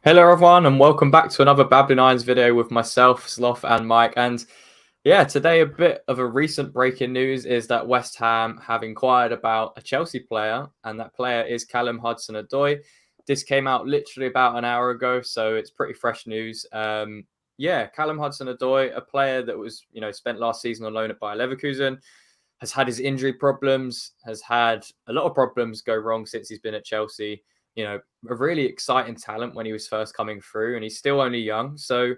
Hello everyone and welcome back to another Babbling Irons video with myself, Sloth and Mike. And yeah, today a bit of a recent breaking news is that West Ham have inquired about a Chelsea player, and that player is Callum Hudson-Odoi. This came out literally about an hour ago, so it's pretty fresh news. Yeah, Callum Hudson-Odoi, a player that was, spent last season on loan at Bayer Leverkusen, has had his injury problems, has had a lot of problems go wrong since he's been at Chelsea. A really exciting talent when he was first coming through, and he's still only young. So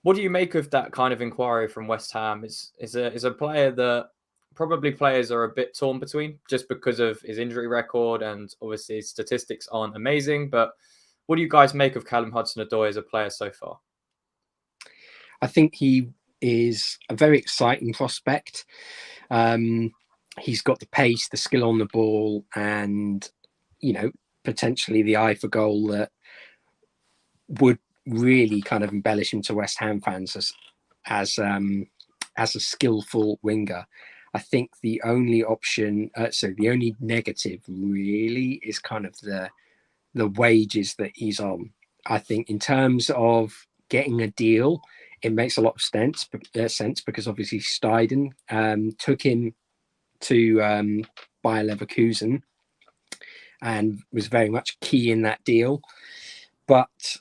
what do you make of that kind of inquiry from West Ham? Is a player that probably players are a bit torn between just because of his injury record, and obviously his statistics aren't amazing. But what do you guys make of Callum Hudson-Odoi as a player so far? I think he is a very exciting prospect. He's got the pace, the skill on the ball, and potentially the eye for goal that would really kind of embellish him to West Ham fans as a skillful winger. I think the only the only negative really is kind of the wages that he's on. I think in terms of getting a deal, it makes a lot of sense because obviously Steiden took him to Bayer Leverkusen and was very much key in that deal. But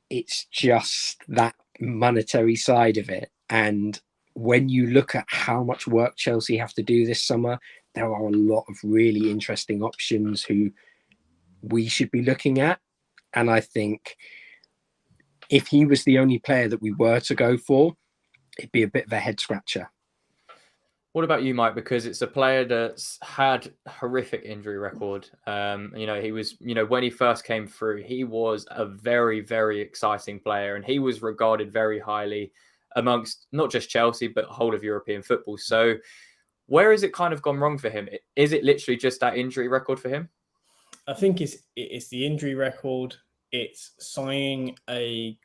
it's just that monetary side of it. And when you look at how much work Chelsea have to do this summer, there are a lot of really interesting options who we should be looking at. And I think if he was the only player that we were to go for, it'd be a bit of a head scratcher. What about you, Mike? Because it's a player that's had a horrific injury record. He was, when he first came through, he was a very, very exciting player, and he was regarded very highly amongst not just Chelsea, but whole of European football. So where has it kind of gone wrong for him? Is it literally just that injury record for him? I think it's the injury record. It's signing a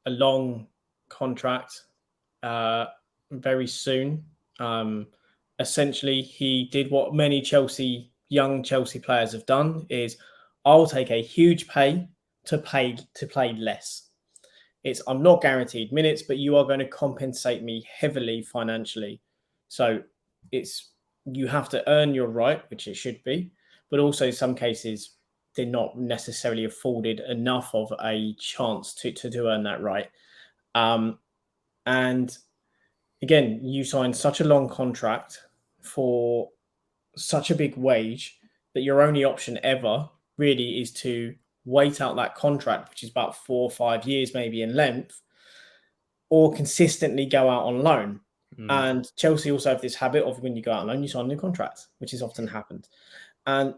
long contract, very soon. Essentially, he did what many young Chelsea players have done: is I'll take a huge pay to play less. I'm not guaranteed minutes, but you are going to compensate me heavily financially. So you have to earn your right, which it should be, but also in some cases they're not necessarily afforded enough of a chance to earn that right. And again, you sign such a long contract for such a big wage that your only option ever really is to wait out that contract, which is about 4 or 5 years maybe in length, or consistently go out on loan. And Chelsea also have this habit of when you go out on loan, you sign a new contract, which has often happened. And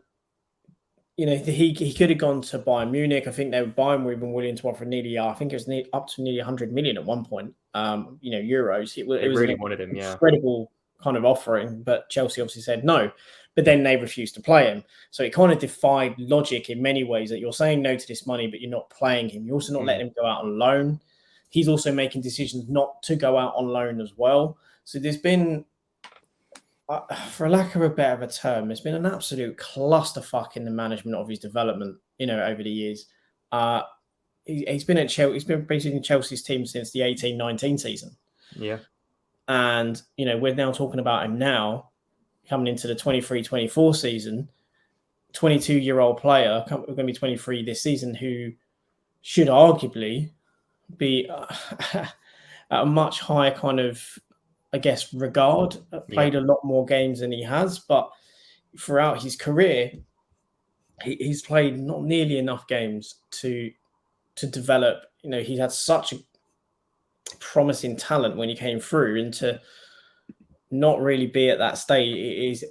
he could have gone to Bayern Munich. I think Bayern were even willing to offer nearly, I think it was up to nearly 100 million at one point, euros. It was really wanted him, incredible kind of offering, but Chelsea obviously said no. But then they refused to play him. So it kind of defied logic in many ways that you're saying no to this money, but you're not playing him. You're also not letting him go out on loan. He's also making decisions not to go out on loan as well. So there's been, for lack of a better term, it's been an absolute clusterfuck in the management of his development, over the years. He's been at Chelsea. He's been basically in Chelsea's team since the 18-19 season. Yeah. And, we're now talking about him now coming into the 23-24 season, 22-year-old player, going to be 23 this season, who should arguably be at a much higher kind of, I guess, regard. Played a lot more games than he has, but throughout his career, he's played not nearly enough games to develop. He had such a promising talent when he came through, and to not really be at that stage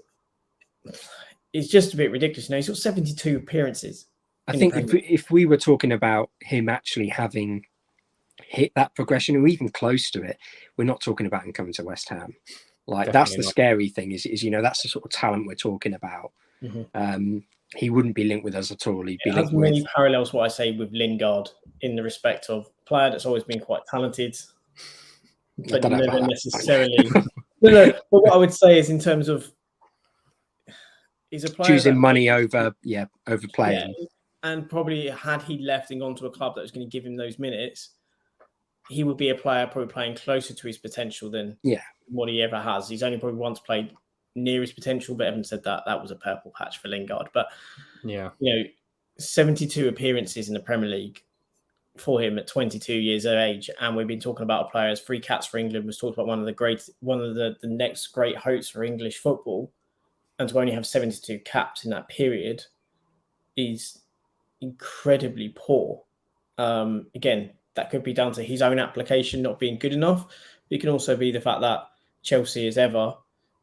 is just a bit ridiculous. He's got 72 appearances. I think if we were talking about him actually having hit that progression or even close to it, we're not talking about him coming to West Ham. That's the scary thing is that's the sort of talent we're talking about. He wouldn't be linked with us at all. He'd be linked with many parallels what I say with Lingard in the respect of player that's always been quite talented, but never necessarily. But what I would say is in terms of, he's a player choosing money over playing. And probably had he left and gone to a club that was going to give him those minutes, he would be a player probably playing closer to his potential than what he ever has. He's only probably once played near his potential, but Evan said that was a purple patch for Lingard. But 72 appearances in the Premier League for him at 22 years of age, and we've been talking about a player as 3 caps for England, was talked about one of the next great hopes for English football, and to only have 72 caps in that period is incredibly poor. Again, that could be down to his own application not being good enough. It can also be the fact that Chelsea, as ever,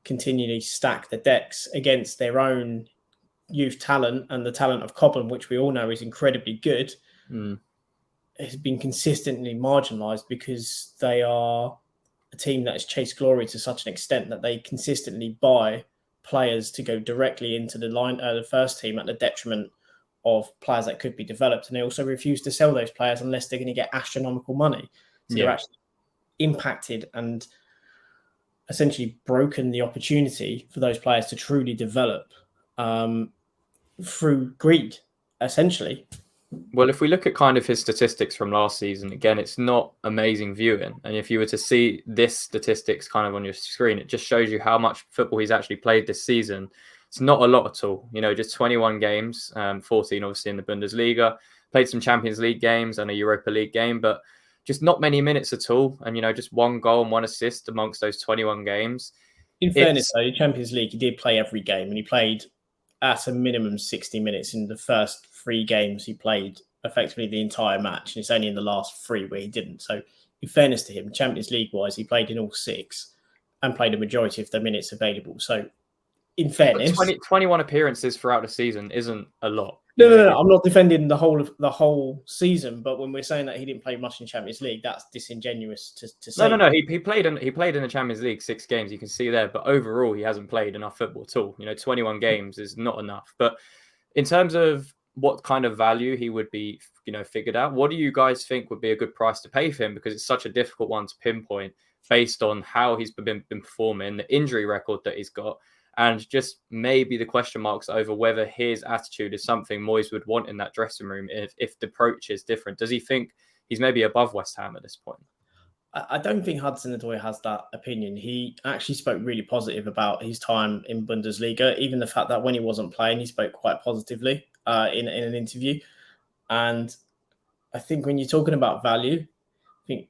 continually stack the decks against their own youth talent, and the talent of Cobham, which we all know is incredibly good, has been consistently marginalised because they are a team that has chased glory to such an extent that they consistently buy players to go directly into the first team at the detriment of players that could be developed, and they also refuse to sell those players unless they're going to get astronomical money. So they're actually impacted and essentially broken the opportunity for those players to truly develop through greed, essentially. Well, if we look at kind of his statistics from last season, again, it's not amazing viewing. And if you were to see this statistics kind of on your screen, it just shows you how much football he's actually played this season. It's not a lot at all, just 21 games, 14 obviously in the Bundesliga, played some Champions League games and a Europa League game, but just not many minutes at all. And, just 1 goal and 1 assist amongst those 21 games. In fairness, though, Champions League, he did play every game, and he played at a minimum 60 minutes in the first 3 games. He played effectively the entire match, and it's only in the last 3 where he didn't. So in fairness to him, Champions League-wise, he played in all 6 and played a majority of the minutes available. So in fairness, 21 appearances throughout the season isn't a lot. No. I'm not defending the whole season, but when we're saying that he didn't play much in Champions League, that's disingenuous to say. No. He played in the Champions League 6 games. You can see there, but overall he hasn't played enough football at all. 21 games is not enough. But in terms of what kind of value he would be, figured out, what do you guys think would be a good price to pay for him? Because it's such a difficult one to pinpoint based on how he's been performing, the injury record that he's got, and just maybe the question marks over whether his attitude is something Moyes would want in that dressing room if the approach is different. Does he think he's maybe above West Ham at this point? I don't think Hudson-Odoi has that opinion. He actually spoke really positive about his time in Bundesliga, even the fact that when he wasn't playing, he spoke quite positively in an interview. And I think when you're talking about value, I think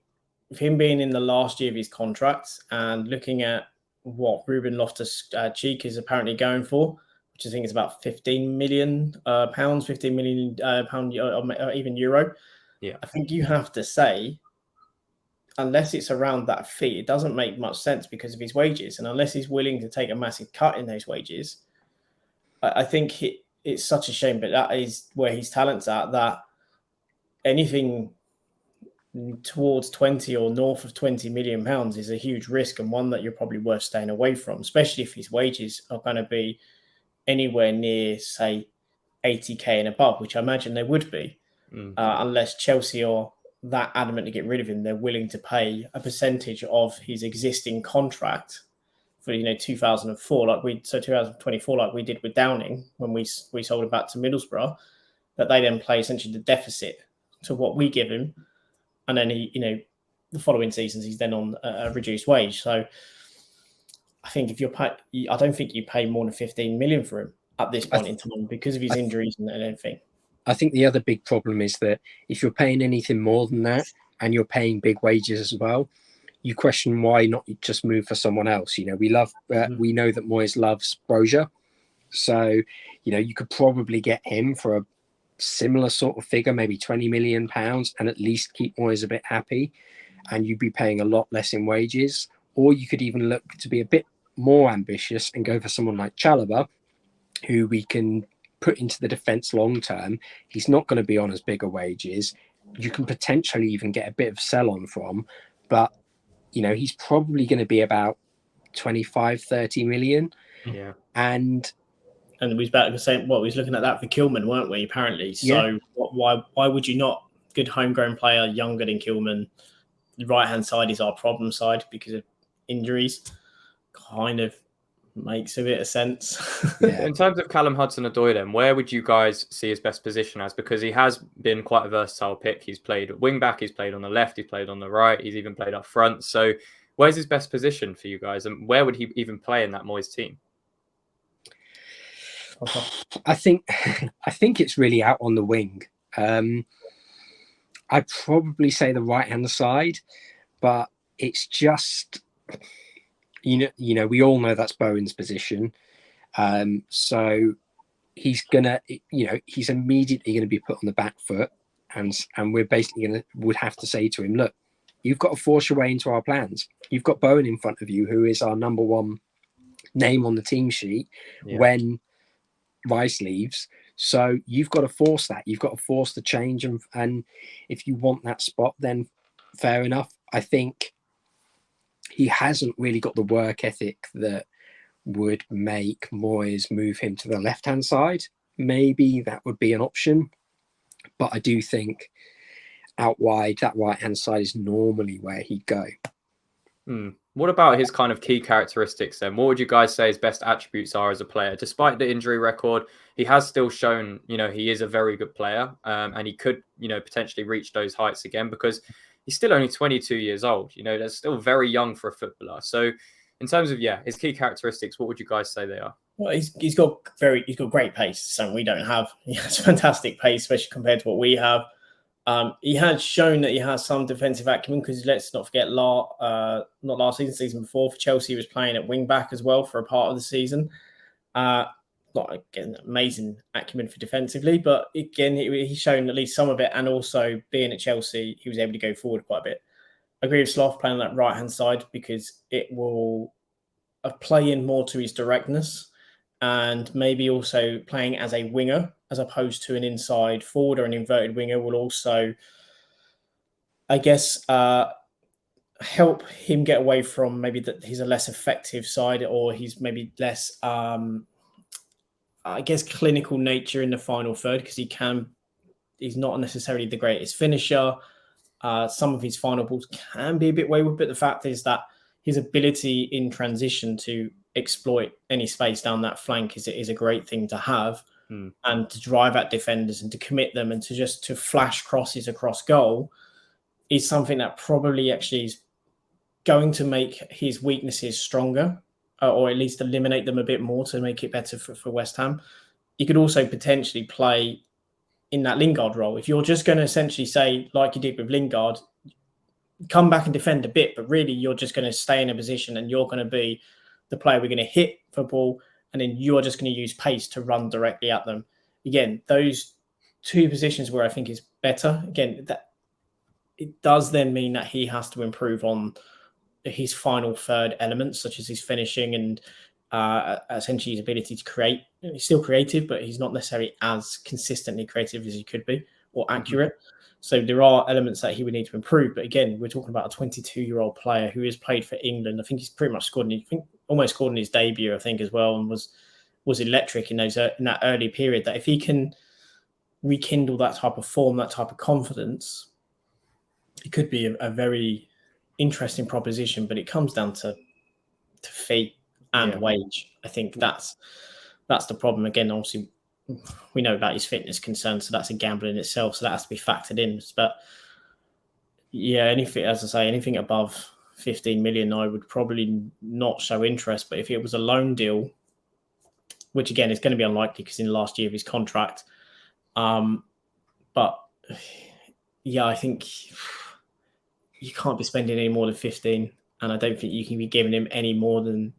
with him being in the last year of his contract and looking at what Ruben Loftus-Cheek is apparently going for, which I think is about 15 million pounds, 15 million pound, or even euro. Yeah, I think you have to say, unless it's around that fee, it doesn't make much sense because of his wages, and unless he's willing to take a massive cut in those wages, I think it's such a shame. But that is where his talent's at. That anything towards 20 or north of 20 million pounds is a huge risk, and one that you're probably worth staying away from, especially if his wages are going to be anywhere near, say, 80k and above, which I imagine they would be, unless Chelsea are that adamant to get rid of him. They're willing to pay a percentage of his existing contract for 2024, 2024, like we did with Downing when we sold him back to Middlesbrough, that they then play essentially the deficit to what we give him. And then he, the following seasons, he's then on a reduced wage. So I think I don't think you pay more than 15 million for him at this point in time because of his injuries and everything. I think the other big problem is that if you're paying anything more than that and you're paying big wages as well, you question why not just move for someone else. We know that Moyes loves Brozier. So, you could probably get him for a similar sort of figure, maybe 20 million pounds, and at least keep Moyes a bit happy, and you'd be paying a lot less in wages. Or you could even look to be a bit more ambitious and go for someone like Chalobah, who we can put into the defence long term. He's not going to be on as big a wages. You can potentially even get a bit of sell on from, but he's probably going to be about 25-30 million. Yeah. And we was about to say, we was looking at that for Kilman, weren't we, apparently? So why would you not? Good homegrown player, younger than Kilman. The right-hand side is our problem side because of injuries. Kind of makes a bit of sense. Yeah. In terms of Callum Hudson-Odoi, then, where would you guys see his best position as? Because he has been quite a versatile pick. He's played wing back, he's played on the left, he's played on the right, he's even played up front. So where's his best position for you guys? And where would he even play in that Moyes team? I think it's really out on the wing. I'd probably say the right-hand side, but it's just, you know, we all know that's Bowen's position. So he's immediately gonna be put on the back foot, and we're basically would have to say to him, look, you've got to force your way into our plans. You've got Bowen in front of you, who is our number one name on the team sheet when Rice leaves. So you've got to force that. You've got to force the change, and if you want that spot, then fair enough. I think he hasn't really got the work ethic that would make Moyes move him to the left-hand side. Maybe that would be an option, but I do think out wide, that right-hand side is normally where he'd go. What about his kind of key characteristics then? What would you guys say his best attributes are as a player? Despite the injury record, he has still shown, he is a very good player, and he could, potentially reach those heights again, because he's still only 22 years old. That's still very young for a footballer. So in terms of, his key characteristics, what would you guys say they are? Well, he's got great pace, something we don't have. He has fantastic pace, especially compared to what we have. He has shown that he has some defensive acumen, because let's not forget, not last season, season before for Chelsea, he was playing at wing back as well for a part of the season. Not again amazing acumen for defensively, but again he's shown at least some of it, and also being at Chelsea, he was able to go forward quite a bit. I agree with Sloth playing on that right hand side, because it will play in more to his directness, and maybe also playing as a winger as opposed to an inside forward or an inverted winger will also, I guess, help him get away from maybe that he's a less effective side, or he's maybe less, I guess, clinical nature in the final third, because he's not necessarily the greatest finisher. Some of his final balls can be a bit wayward, but the fact is that his ability in transition to exploit any space down that flank is a great thing to have, and to drive at defenders and to commit them and to flash crosses across goal is something that probably actually is going to make his weaknesses stronger, or at least eliminate them a bit more to make it better for West Ham. He could also potentially play in that Lingard role. If you're just going to essentially say, like you did with Lingard, come back and defend a bit, but really you're just going to stay in a position and you're going to be the player we're going to hit for ball, and then you're just going to use pace to run directly at them. Again, those two positions where I think is better. Again, that it does then mean that he has to improve on his final third elements, such as his finishing and essentially his ability to create. He's still creative, but he's not necessarily as consistently creative as he could be, or accurate. So there are elements that he would need to improve. But again, we're talking about a 22-year-old player who has played for England. I think he's pretty much almost scored in his debut, I think, as well, and was electric in that early period. That if he can rekindle that type of form, that type of confidence, it could be a very interesting proposition. But it comes down to fee and wage. I think that's the problem. Again, obviously, we know about his fitness concerns, so that's a gamble in itself. So that has to be factored in. But anything above 15 million, I would probably not show interest. But if it was a loan deal, which again is going to be unlikely because in the last year of his contract, but I think you can't be spending any more than 15, and I don't think you can be giving him any more than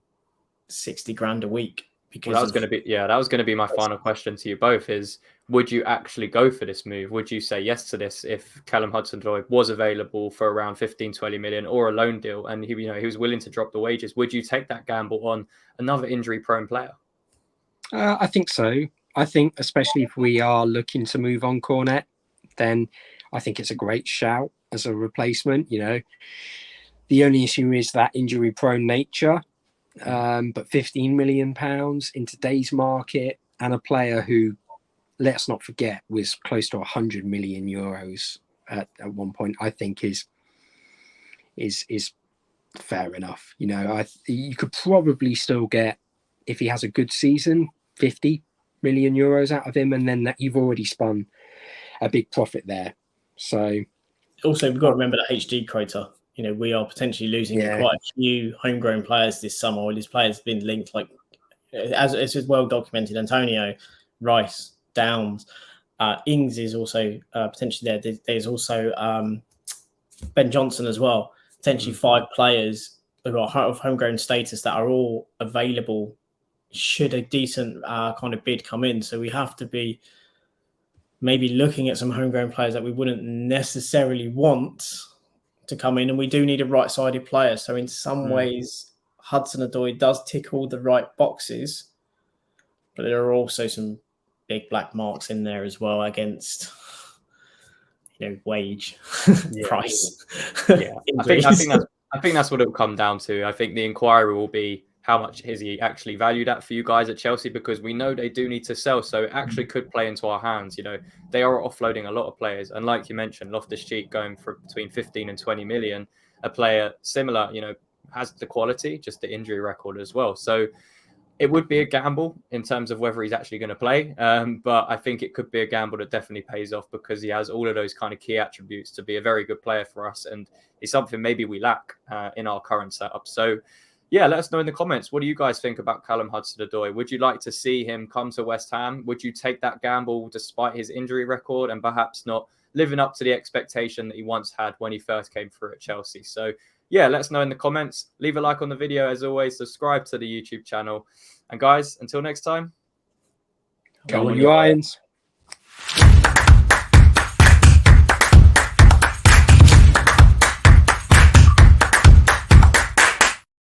60 grand a week. Because that was going to be my final question to you both: is would you actually go for this move? Would you say yes to this if Callum Hudson-Odoi was available for around 15-20 million, or a loan deal, and he was willing to drop the wages? Would you take that gamble on another injury-prone player? I think so. I think especially if we are looking to move on Cornet, then I think it's a great shout as a replacement. The only issue is that injury-prone nature. But £15 million in today's market, and a player who, let's not forget, was close to 100 million euros at one point, I think is fair enough. You could probably still get if he has a good season, 50 million euros out of him, and then that you've already spun a big profit there. So also, we've got to remember the HD quota. You know, we are potentially losing quite a few homegrown players this summer. All these players have been linked, like, as it's well documented, Antonio, Rice, Downs, Ings is also potentially there. There's also Ben Johnson as well. Potentially 5 players who are of homegrown status that are all available should a decent kind of bid come in. So we have to be maybe looking at some homegrown players that we wouldn't necessarily want to come in, and we do need a right-sided player. So in some ways, Hudson-Odoi does tick all the right boxes, but there are also some big black marks in there as well against, you know, wage, price. Yeah, I think that's what it will come down to. I think the inquiry will be how much is he actually valued at for you guys at Chelsea, because we know they do need to sell. So it actually could play into our hands. You know, they are offloading a lot of players. And like you mentioned, Loftus-Cheek going for between 15 and 20 million, a player similar, you know, has the quality, just the injury record as well. So it would be a gamble in terms of whether he's actually going to play. But I think it could be a gamble that definitely pays off, because he has all of those kind of key attributes to be a very good player for us. And it's something maybe we lack in our current setup. So yeah, let us know in the comments. What do you guys think about Callum Hudson-Odoi? Would you like to see him come to West Ham? Would you take that gamble despite his injury record and perhaps not living up to the expectation that he once had when he first came through at Chelsea? So yeah, let us know in the comments. Leave a like on the video as always. Subscribe to the YouTube channel. And guys, until next time. Go on you Irons.